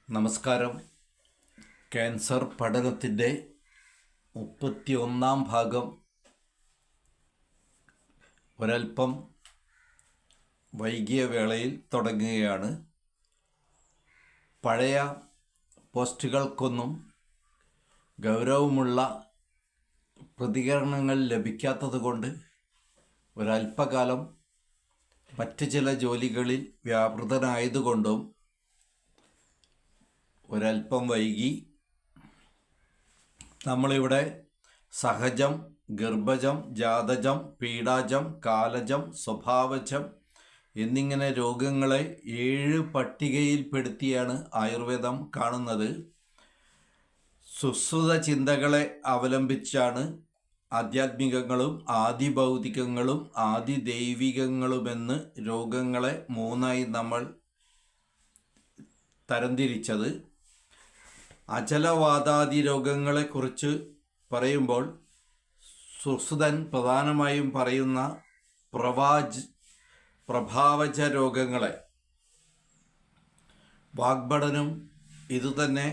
നമസ്കാരം. ക്യാൻസർ പഠനത്തിൻ്റെ 31-ാം ഭാഗം ഒരൽപ്പം വൈകിയ വേളയിൽ തുടങ്ങുകയാണ്. പഴയ പോസ്റ്റുകൾക്കൊന്നും ഗൗരവമുള്ള പ്രതികരണങ്ങൾ ലഭിക്കാത്തതുകൊണ്ട് ഒരല്പകാലം മറ്റ് ചില ജോലികളിൽ വ്യാപൃതനായതുകൊണ്ടും ഒരൽപ്പം വൈകി. നമ്മളിവിടെ സഹജം, ഗർഭജം, ജാതജം, പീഡാജം, കാലജം, സ്വഭാവജം എന്നിങ്ങനെ രോഗങ്ങളെ 7 പട്ടികയിൽപ്പെടുത്തിയാണ് ആയുർവേദം കാണുന്നത്. സുശ്രുത ചിന്തകളെ അവലംബിച്ചാണ് ആധ്യാത്മികങ്ങളും ആദിഭൗതികങ്ങളും ആദിദൈവികങ്ങളുമെന്ന് രോഗങ്ങളെ 3ആയി നമ്മൾ തരംതിരിച്ചത്. അചലവാതാദി രോഗങ്ങളെക്കുറിച്ച് പറയുമ്പോൾ സുശ്രുതൻ പ്രധാനമായും പറയുന്ന പ്രഭാവജ രോഗങ്ങളെ, വാഗ്ഭടനും ഇതുതന്നെ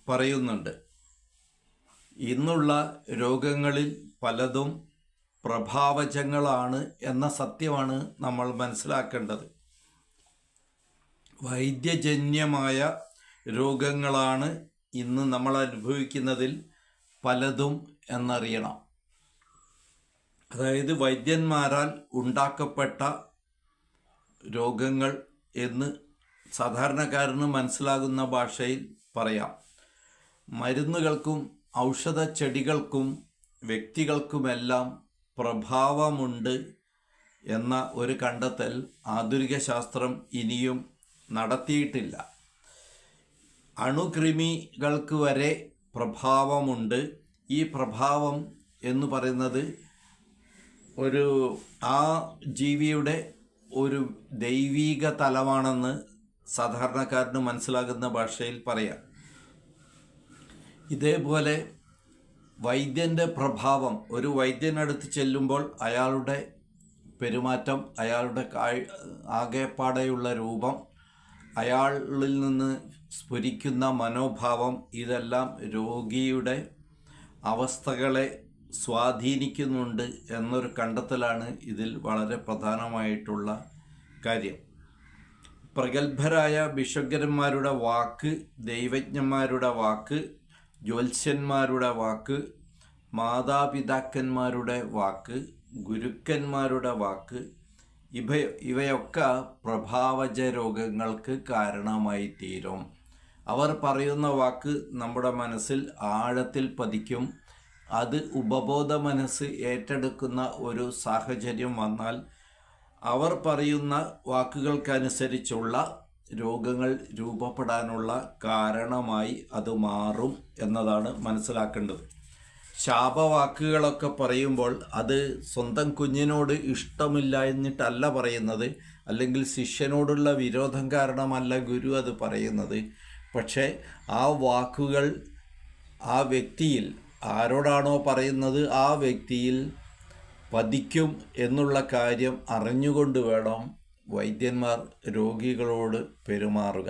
പറയുന്നുണ്ട്. ഇന്നുള്ള രോഗങ്ങളിൽ പലതും പ്രഭാവജങ്ങളാണ് എന്ന സത്യമാണ് നമ്മൾ മനസ്സിലാക്കേണ്ടത്. വൈദ്യജന്യമായ രോഗങ്ങളാണ് ഇന്ന് നമ്മൾ അനുഭവിക്കുന്നതിൽ പലതും എന്നറിയണം. അതായത് വൈദ്യന്മാരാൽ ഉണ്ടാക്കപ്പെട്ട രോഗങ്ങൾ എന്ന് സാധാരണക്കാരന് മനസ്സിലാകുന്ന ഭാഷയിൽ പറയാം. മരുന്നുകൾക്കും ഔഷധ ചെടികൾക്കും വ്യക്തികൾക്കുമെല്ലാം പ്രഭാവമുണ്ട് എന്ന ഒരു കണ്ടെത്തൽ ആധുനിക ശാസ്ത്രം ഇനിയും നടത്തിയിട്ടില്ല. അണുക്രിമികൾക്ക് വരെ പ്രഭാവമുണ്ട്. ഈ പ്രഭാവം എന്ന് പറയുന്നത് ആ ജീവിയുടെ ഒരു ദൈവീക തലമാണെന്ന് സാധാരണക്കാരന് മനസ്സിലാകുന്ന ഭാഷയിൽ പറയാം. ഇതേപോലെ വൈദ്യൻ്റെ പ്രഭാവം, ഒരു വൈദ്യനടുത്ത് ചെല്ലുമ്പോൾ അയാളുടെ പെരുമാറ്റം, അയാളുടെ ആകെപ്പാടെയുള്ള രൂപം, അയാളിൽ നിന്ന് സ്ഫുരിക്കുന്ന മനോഭാവം, ഇതെല്ലാം രോഗിയുടെ അവസ്ഥകളെ സ്വാധീനിക്കുന്നുണ്ട് എന്നൊരു കണ്ടെത്തലാണ് ഇതിൽ വളരെ പ്രധാനമായിട്ടുള്ള കാര്യം. പ്രഗത്ഭരായ ഭിഷഗ്വരന്മാരുടെ വാക്ക്, ദൈവജ്ഞന്മാരുടെ വാക്ക്, ജ്യോത്സ്യന്മാരുടെ വാക്ക്, മാതാപിതാക്കന്മാരുടെ വാക്ക്, ഗുരുക്കന്മാരുടെ വാക്ക്, ഇവയൊക്കെ പ്രഭാവജ രോഗങ്ങൾക്ക് കാരണമായി തീരും. അവർ പറയുന്ന വാക്ക് നമ്മുടെ മനസ്സിൽ ആഴത്തിൽ പതിക്കും. അത് ഉപബോധ മനസ്സ് ഏറ്റെടുക്കുന്ന ഒരു സാഹചര്യം വന്നാൽ അവർ പറയുന്ന വാക്കുകൾക്കനുസരിച്ചുള്ള രോഗങ്ങൾ രൂപപ്പെടാനുള്ള കാരണമായി അത് മാറും എന്നതാണ് മനസ്സിലാക്കേണ്ടത്. ശാപവാക്കുകളൊക്കെ പറയുമ്പോൾ അത് സ്വന്തം കുഞ്ഞിനോട് ഇഷ്ടമില്ല എന്നിട്ടല്ല പറയുന്നത്, അല്ലെങ്കിൽ ശിഷ്യനോടുള്ള വിരോധം കാരണമല്ല ഗുരു അത് പറയുന്നത്. പക്ഷേ ആ വാക്കുകൾ ആ വ്യക്തിയിൽ, ആരോടാണോ പറയുന്നത് ആ വ്യക്തിയിൽ പതിക്കും എന്നുള്ള കാര്യം അറിഞ്ഞുകൊണ്ട് വേണം വൈദ്യന്മാർ രോഗികളോട് പെരുമാറുക.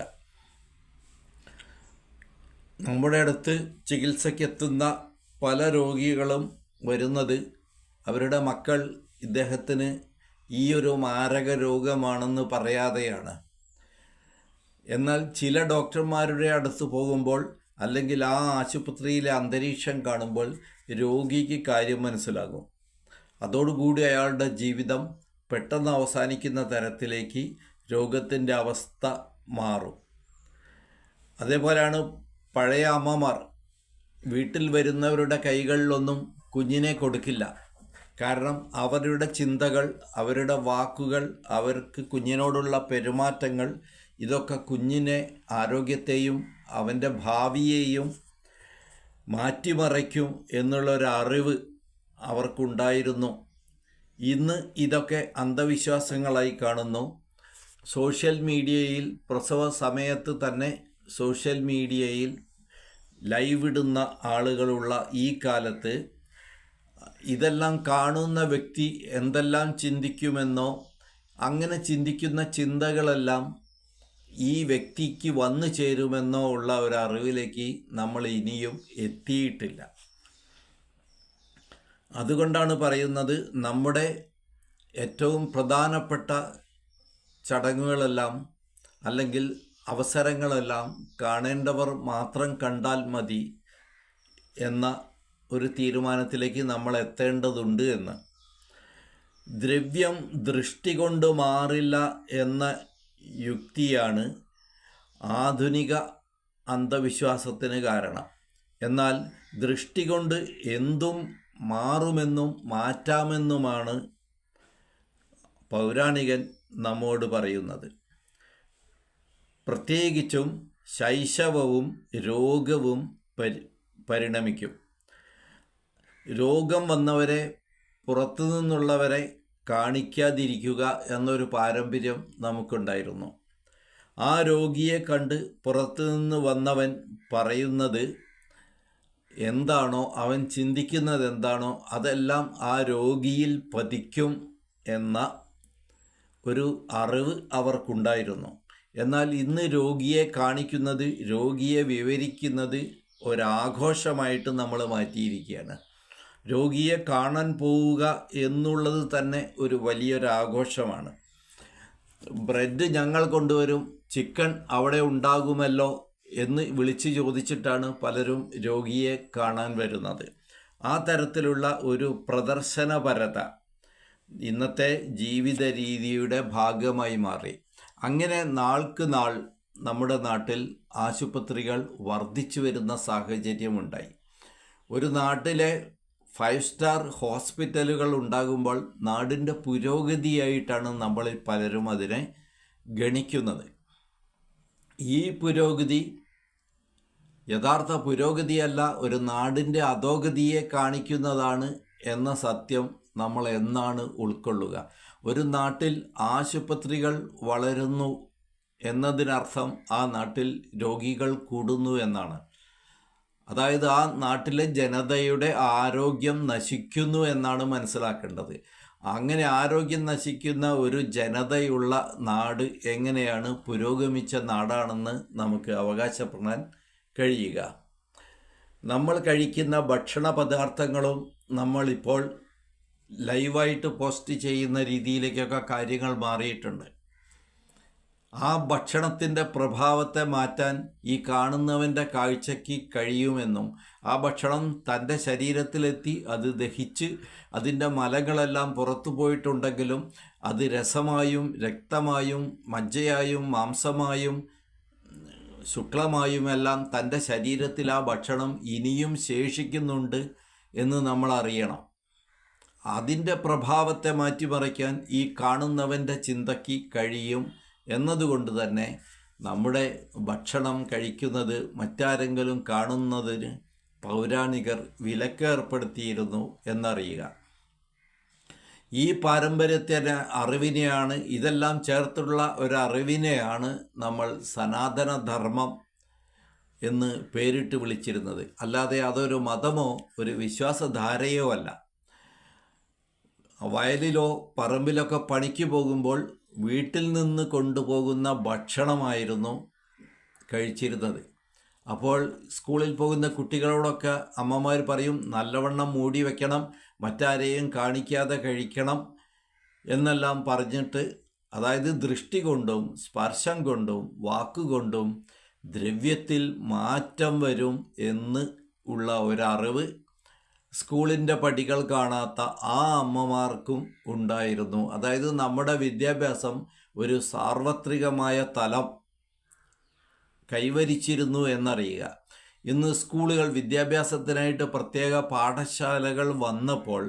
നമ്മുടെ അടുത്ത് ചികിത്സയ്ക്കെത്തുന്ന പല രോഗികളും വരുന്നത് അവരുടെ മക്കൾ ഇദ്ദേഹത്തിന് ഈ ഒരു മാരക രോഗമാണെന്ന് പറയാതെയാണ്. എന്നാൽ ചില ഡോക്ടർമാരുടെ അടുത്ത് പോകുമ്പോൾ, അല്ലെങ്കിൽ ആ ആശുപത്രിയിലെ അന്തരീക്ഷം കാണുമ്പോൾ രോഗിക്ക് കാര്യം മനസ്സിലാകും. അതോടുകൂടി അയാളുടെ ജീവിതം പെട്ടെന്ന് അവസാനിക്കുന്ന തരത്തിലേക്ക് രോഗത്തിൻ്റെ അവസ്ഥ മാറും. അതേപോലെയാണ് പഴയ അമ്മമാർ വീട്ടിൽ വരുന്നവരുടെ കൈകളിലൊന്നും കുഞ്ഞിനെ കൊടുക്കില്ല. കാരണം അവരുടെ ചിന്തകൾ, അവരുടെ വാക്കുകൾ, അവർക്ക് കുഞ്ഞിനോടുള്ള പെരുമാറ്റങ്ങൾ, ഇതൊക്കെ കുഞ്ഞിനെ, ആരോഗ്യത്തെയും അവൻ്റെ ഭാവിയെയും മാറ്റിമറിക്കും എന്നുള്ളൊരറിവ് അവർക്കുണ്ടായിരുന്നു. ഇന്ന് ഇതൊക്കെ അന്ധവിശ്വാസങ്ങളായി കാണുന്നു. സോഷ്യൽ മീഡിയയിൽ, പ്രസവ സമയത്ത് തന്നെ സോഷ്യൽ മീഡിയയിൽ ലൈവ് ഇടുന്ന ആളുകളുള്ള ഈ കാലത്ത് ഇതെല്ലാം കാണുന്ന വ്യക്തി എന്തെല്ലാം ചിന്തിക്കുമെന്നോ, അങ്ങനെ ചിന്തിക്കുന്ന ചിന്തകളെല്ലാം ഈ വ്യക്തിക്ക് വന്നു ചേരുമെന്നോ ഉള്ള ഒരു അറിവിലേക്ക് നമ്മൾ ഇനിയും എത്തിയിട്ടില്ല. അതുകൊണ്ടാണ് പറയുന്നത്, നമ്മുടെ ഏറ്റവും പ്രധാനപ്പെട്ട ചടങ്ങുകളെല്ലാം അല്ലെങ്കിൽ അവസരങ്ങളെല്ലാം കാണേണ്ടവർ മാത്രം കണ്ടാൽ മതി എന്ന ഒരു തീരുമാനത്തിലേക്ക് നമ്മൾ എത്തേണ്ടതുണ്ട് എന്ന്. ദ്രവ്യം ദൃഷ്ടി കൊണ്ട് മാറില്ല എന്ന യുക്തിയാണ് ആധുനിക അന്ധവിശ്വാസത്തിന് കാരണം. എന്നാൽ ദൃഷ്ടി കൊണ്ട് എന്തും മാറുമെന്നും മാറ്റാമെന്നുമാണ് പൗരാണികൻ നമ്മോട് പറയുന്നത്. പ്രത്യേകിച്ചും ശൈശവവും രോഗവും പരിണമിക്കും. രോഗം വന്നവരെ പുറത്തു നിന്നുള്ളവരെ കാണിക്കാതിരിക്കുക എന്നൊരു പാരമ്പര്യം നമുക്കുണ്ടായിരുന്നു. ആ രോഗിയെ കണ്ട് പുറത്തു നിന്ന് വന്നവൻ പറയുന്നത് എന്താണോ, അവൻ ചിന്തിക്കുന്നത് എന്താണോ, അതെല്ലാം ആ രോഗിയിൽ പതിക്കും എന്ന ഒരു അറിവ് അവർക്കുണ്ടായിരുന്നു. എന്നാൽ ഇന്ന് രോഗിയെ കാണിക്കുന്നത്, രോഗിയെ വിവരിക്കുന്നത് ഒരാഘോഷമായിട്ട് നമ്മൾ മാറ്റിയിരിക്കുകയാണ്. രോഗിയെ കാണാൻ പോവുക എന്നുള്ളത് തന്നെ ഒരു വലിയൊരാഘോഷമാണ്. ബ്രെഡ് ഞങ്ങൾ കൊണ്ടുവരും, ചിക്കൻ അവിടെ ഉണ്ടാകുമല്ലോ എന്ന് വിളിച്ച് ചോദിച്ചിട്ടാണ് പലരും രോഗിയെ കാണാൻ വരുന്നത്. ആ തരത്തിലുള്ള ഒരു പ്രദർശനപരത ഇന്നത്തെ ജീവിത രീതിയുടെ ഭാഗമായി മാറി. അങ്ങനെ നാൾക്ക് നാൾ നമ്മുടെ നാട്ടിൽ ആശുപത്രികൾ വർദ്ധിച്ചു വരുന്ന സാഹചര്യമുണ്ടായി. ഒരു നാട്ടിലെ 5 സ്റ്റാർ ഹോസ്പിറ്റലുകൾ ഉണ്ടാകുമ്പോൾ നാടിൻ്റെ പുരോഗതിയായിട്ടാണ് നമ്മളിൽ പലരും അതിനെ ഗണിക്കുന്നത്. ഈ പുരോഗതി യഥാർത്ഥ പുരോഗതിയല്ല, ഒരു നാടിൻ്റെ അധോഗതിയെ കാണിക്കുന്നതാണ് എന്ന സത്യം നമ്മൾ എന്നാണ് ഉൾക്കൊള്ളുക? ഒരു നാട്ടിൽ ആശുപത്രികൾ വളരുന്നു എന്നതിനർത്ഥം ആ നാട്ടിൽ രോഗികൾ കൂടുന്നു എന്നാണ്. അതായത് ആ നാട്ടിലെ ജനതയുടെ ആരോഗ്യം നശിക്കുന്നു എന്നാണ് മനസ്സിലാക്കേണ്ടത്. അങ്ങനെ ആരോഗ്യം നശിക്കുന്ന ഒരു ജനതയുള്ള നാട് എങ്ങനെയാണ് പുരോഗമിച്ച നാടാണെന്ന് നമുക്ക് അവകാശപ്പെടാൻ കഴിയുക? നമ്മൾ കഴിക്കുന്ന ഭക്ഷണ പദാർത്ഥങ്ങളും നമ്മളിപ്പോൾ ലൈവായിട്ട് പോസ്റ്റ് ചെയ്യുന്ന രീതിയിലേക്കൊക്കെ കാര്യങ്ങൾ മാറിയിട്ടുണ്ട്. ആ ഭക്ഷണത്തിൻ്റെ പ്രഭാവത്തെ മാറ്റാൻ ഈ കാണുന്നവൻ്റെ കാഴ്ചയ്ക്ക് കഴിയുമെന്നും ആ ഭക്ഷണം തൻ്റെ ശരീരത്തിലെത്തി അത് ദഹിച്ച് അതിൻ്റെ മലങ്ങളെല്ലാം പുറത്തു പോയിട്ടുണ്ടെങ്കിലും അത് രസമായും രക്തമായും മജ്ജയായും മാംസമായും ശുക്ലമായുമെല്ലാം തൻ്റെ ശരീരത്തിൽ ആ ഭക്ഷണം ഇനിയും ശേഷിക്കുന്നുണ്ട് എന്ന് നമ്മൾ അറിയണം. അതിൻ്റെ പ്രഭാവത്തെ മാറ്റിമറിക്കാൻ ഈ കാണുന്നവൻ്റെ ചിന്തയ്ക്ക് കഴിയും എന്നതുകൊണ്ട് തന്നെ നമ്മുടെ ഭക്ഷണം കഴിക്കുന്നത് മറ്റാരെങ്കിലും കാണുന്നതിന് പൗരാണികർ വിലക്കേർപ്പെടുത്തിയിരുന്നു എന്നറിയുക. ഈ പാരമ്പര്യത്തിൻ്റെ അറിവിനെയാണ്, ഇതെല്ലാം ചേർത്തുള്ള ഒരറിവിനെയാണ് നമ്മൾ സനാതനധർമ്മം എന്ന് പേരിട്ട് വിളിച്ചിരുന്നത്. അല്ലാതെ അതൊരു മതമോ ഒരു വിശ്വാസധാരയോ അല്ല. വയലിലോ പറമ്പിലൊക്കെ പണിക്ക് പോകുമ്പോൾ വീട്ടിൽ നിന്ന് കൊണ്ടുപോകുന്ന ഭക്ഷണമായിരുന്നു കഴിച്ചിരുന്നത്. അപ്പോൾ സ്കൂളിൽ പോകുന്ന കുട്ടികളോടൊക്കെ അമ്മമാർ പറയും, നല്ലവണ്ണം മൂടി വയ്ക്കണം, മറ്റാരെയും കാണിക്കാതെ കഴിക്കണം എന്നെല്ലാം പറഞ്ഞിട്ട്, അതായത് ദൃഷ്ടി കൊണ്ടും സ്പർശം കൊണ്ടും വാക്കുകൊണ്ടും ദ്രവ്യത്തിൽ മാറ്റം വരും എന്ന് ഉള്ള ഒരറിവ് സ്കൂളിൻ്റെ പടികൾ കാണാത്ത ആ അമ്മമാർക്കും ഉണ്ടായിരുന്നു. അതായത് നമ്മുടെ വിദ്യാഭ്യാസം ഒരു സാർവത്രികമായ തലം കൈവരിച്ചിരുന്നു എന്നറിയുക. ഇന്ന് സ്കൂളുകൾ വിദ്യാഭ്യാസത്തിനായിട്ട് പ്രത്യേക പാഠശാലകൾ വന്നപ്പോൾ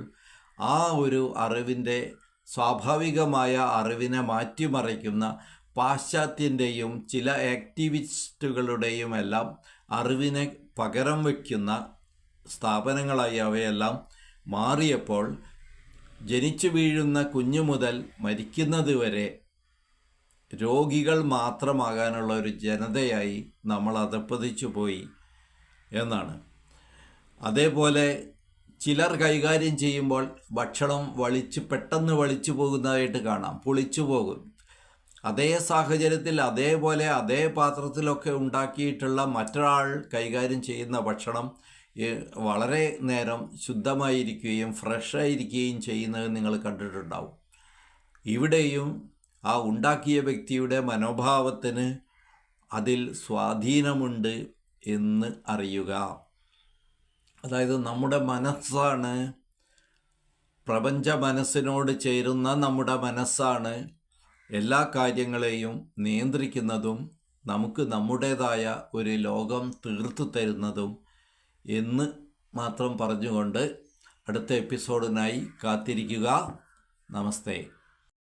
ആ ഒരു അറിവിൻ്റെ, സ്വാഭാവികമായ അറിവിനെ മാറ്റിമറിക്കുന്ന പാശ്ചാത്യൻ്റെയും ചില ആക്ടിവിസ്റ്റുകളുടെയും എല്ലാം അറിവിനെ പകരം വയ്ക്കുന്ന സ്ഥാപനങ്ങളായി അവയെല്ലാം മാറിയപ്പോൾ ജനിച്ചു വീഴുന്ന കുഞ്ഞു മുതൽ മരിക്കുന്നത് വരെ രോഗികൾ മാത്രമാകാനുള്ള ഒരു ജനതയായി നമ്മൾ അധപ്പതിച്ചു പോയി എന്നാണ്. അതേപോലെ ചിലർ കൈകാര്യം ചെയ്യുമ്പോൾ ഭക്ഷണം പെട്ടെന്ന് വളിച്ചു പോകുന്നതായിട്ട് കാണാം, പുളിച്ചു പോകും. അതേ സാഹചര്യത്തിൽ അതേപോലെ അതേ പാത്രത്തിലൊക്കെ ഉണ്ടാക്കിയിട്ടുള്ള മറ്റൊരാൾ കൈകാര്യം ചെയ്യുന്ന ഭക്ഷണം വളരെ നേരം ശുദ്ധമായിരിക്കുകയും ഫ്രഷായിരിക്കുകയും ചെയ്യുന്നത് നിങ്ങൾ കണ്ടിട്ടുണ്ടാവും. ഇവിടെയും ആ ഉണ്ടാക്കിയ വ്യക്തിയുടെ മനോഭാവത്തിന് അതിൽ സ്വാധീനമുണ്ട് എന്ന് അറിയുക. അതായത് നമ്മുടെ മനസ്സാണ്, പ്രപഞ്ച മനസ്സിനോട് ചേരുന്ന നമ്മുടെ മനസ്സാണ് എല്ലാ കാര്യങ്ങളെയും നിയന്ത്രിക്കുന്നതും നമുക്ക് നമ്മുടേതായ ഒരു ലോകം തീർത്തു തരുന്നതും എന്ന് മാത്രം പറഞ്ഞുകൊണ്ട് അടുത്ത എപ്പിസോഡിനായി കാത്തിരിക്കുക. നമസ്തേ.